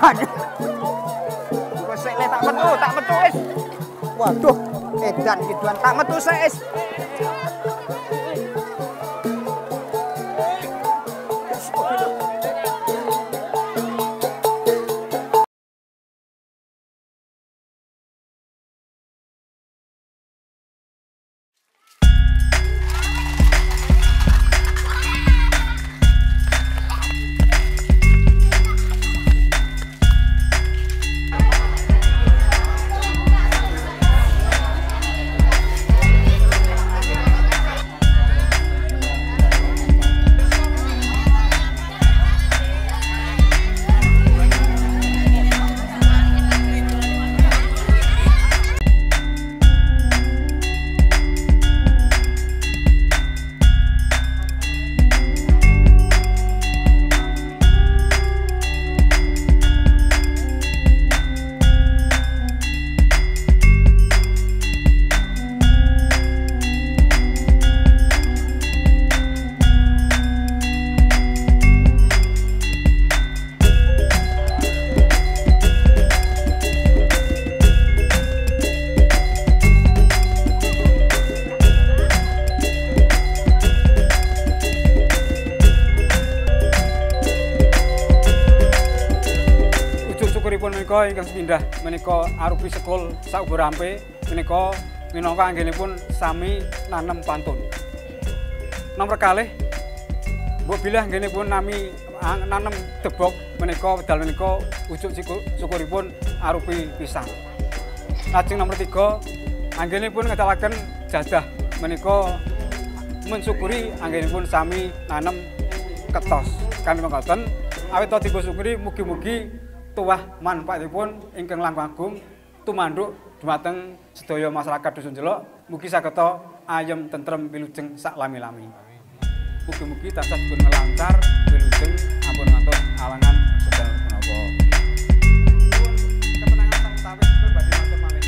Wes sik le tak metu wis. Waduh, edan kiduan tak metu sik wis. Menika ingkang sepindah menika arupi sekul sauga rampe menika minangka anggenipun sami nanem pantun. Nomor kalih mbok bilih anggenipun nami nanem debok menika wedal menika ujug syukuripun arupi pisang. Lajeng nomor 3 anggenipun ngedalaken jadah menika mensyukuri anggenipun sami nanem ketos. Kanthi mekaten awit to dipunsyukuri mugi-mugi tuwah manfaatipun ingkang langkung agung tumanduk dhumateng sedaya masyarakat Dusun Jelok mugi sageta ayem tentrem wilujeng sak lami-lami. Mugi-mugi tansah dipun lancar wilujeng ampun ngantos alangan sedal menapa. Ketenangan sawetawis badhe matur malih.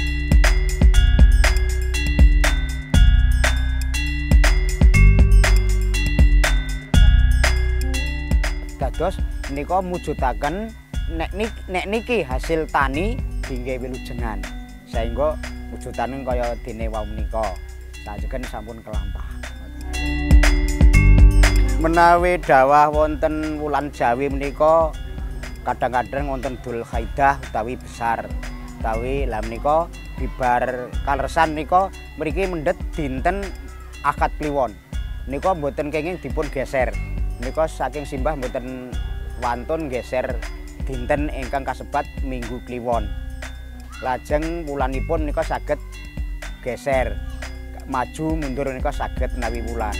Dados menika mujudaken nek niki hasil tani dingge wilujengan sehingga wujudane kaya dene wau menika sajengen sampun kelampah. Menawi dawah wonten wulan Jawi menika kadang-kadang wonten Dzul Khaidah utawi besar utawi lah menika bibar kaleresan menika mriki mendhet dinten Akad Kliwon menika mboten kenging dipun geser menika saking simbah mboten wantun geser dinten ingkang kasebat Minggu Kliwon. Lajeng wulanipun menika saged geser maju mundur menika saged menawi wulan.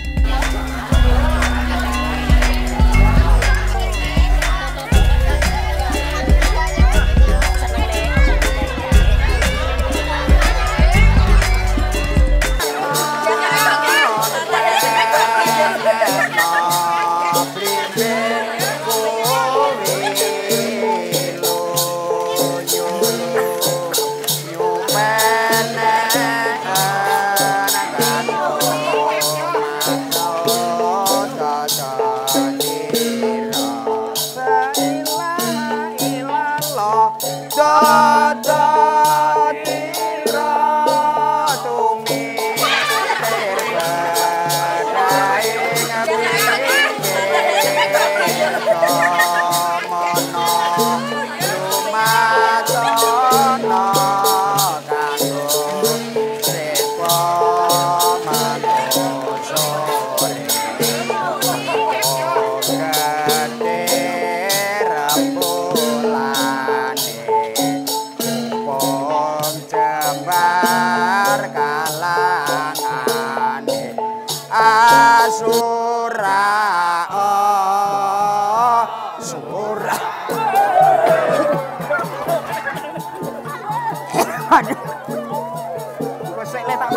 Wes sik le tak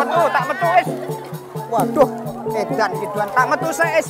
metu wis. Waduh, edan kiduan tak metu sik wis.